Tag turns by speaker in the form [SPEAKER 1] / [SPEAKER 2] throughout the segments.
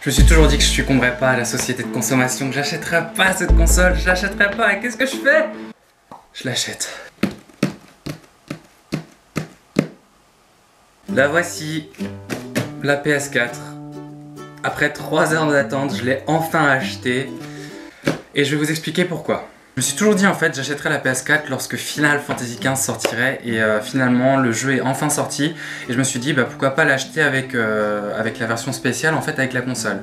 [SPEAKER 1] Je me suis toujours dit que je succomberais pas à la société de consommation, que j'achèterais pas cette console, je l'achèterais pas, et qu'est-ce que je fais? Je l'achète. La voici, la PS4. Après 3 heures d'attente, je l'ai enfin achetée. Et je vais vous expliquer pourquoi. Je me suis toujours dit en fait j'achèterais la PS4 lorsque Final Fantasy XV sortirait et finalement le jeu est enfin sorti et je me suis dit bah pourquoi pas l'acheter avec la version spéciale en fait avec la console.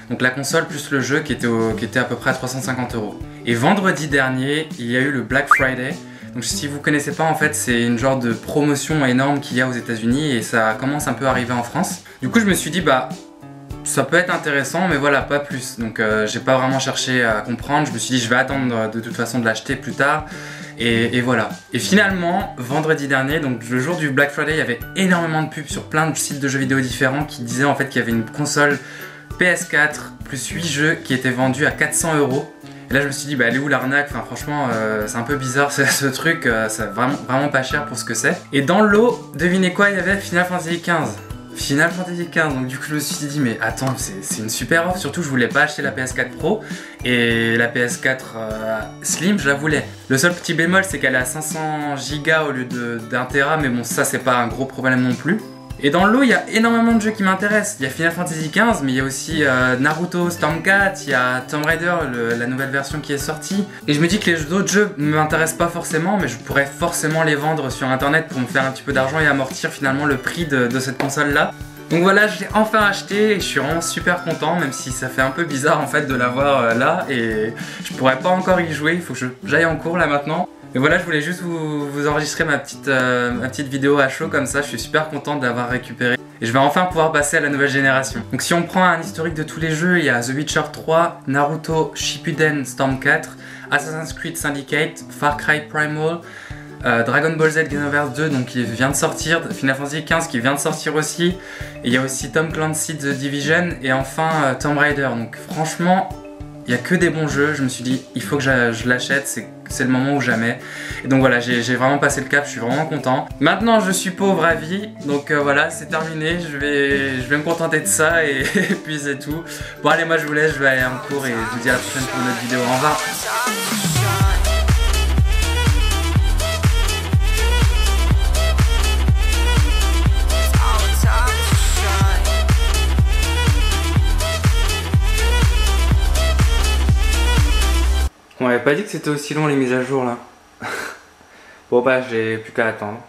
[SPEAKER 1] Donc la console plus le jeu qui était à peu près à 350 €. Et vendredi dernier il y a eu le Black Friday. Donc si vous connaissez pas en fait c'est une genre de promotion énorme qu'il y a aux États-Unis et ça commence un peu à arriver en France. Du coup je me suis dit bah ça peut être intéressant mais voilà pas plus, donc j'ai pas vraiment cherché à comprendre, je me suis dit je vais attendre de toute façon de l'acheter plus tard et voilà. Et finalement vendredi dernier, donc le jour du Black Friday, il y avait énormément de pubs sur plein de sites de jeux vidéo différents qui disaient en fait qu'il y avait une console PS4 plus 8 jeux qui était vendue à 400 €. Et là je me suis dit bah elle est où l'arnaque, enfin franchement c'est un peu bizarre ce truc, c'est vraiment pas cher pour ce que c'est. Et dans le lot, devinez quoi, il y avait Final Fantasy XV. Final Fantasy XV, donc du coup je me suis dit mais attends c'est une super offre, surtout je voulais pas acheter la PS4 Pro et la PS4 Slim je la voulais. Le seul petit bémol c'est qu'elle est à 500 Go au lieu d'un Tera, mais bon ça c'est pas un gros problème non plus. Et dans le lot il y a énormément de jeux qui m'intéressent, il y a Final Fantasy XV mais il y a aussi Naruto Storm 4, il y a Tomb Raider, la nouvelle version qui est sortie. Et je me dis que les autres jeux ne m'intéressent pas forcément mais je pourrais forcément les vendre sur internet pour me faire un petit peu d'argent et amortir finalement le prix de cette console là. Donc voilà, je l'ai enfin acheté et je suis vraiment super content, même si ça fait un peu bizarre en fait de l'avoir là et je pourrais pas encore y jouer, il faut que j'aille en cours là maintenant. Et voilà, je voulais juste vous enregistrer ma petite vidéo à chaud comme ça, je suis super content de l'avoir récupéré. Et je vais enfin pouvoir passer à la nouvelle génération. Donc si on prend un historique de tous les jeux, il y a The Witcher 3, Naruto Shippuden Storm 4, Assassin's Creed Syndicate, Far Cry Primal, Dragon Ball Z Xenoverse 2 donc qui vient de sortir, Final Fantasy XV qui vient de sortir aussi, et il y a aussi Tom Clancy The Division et enfin Tomb Raider. Donc franchement, il n'y a que des bons jeux, je me suis dit il faut que je l'achète, c'est le moment ou jamais. Et donc voilà, j'ai vraiment passé le cap, je suis vraiment content. Maintenant je suis pauvre à vie, donc voilà, c'est terminé, je vais me contenter de ça et puis c'est tout. Bon allez, moi je vous laisse, je vais aller en cours et je vous dis à la prochaine pour une autre vidéo, au revoir. On m'avait pas dit que c'était aussi long les mises à jour là. Bon bah j'ai plus qu'à attendre.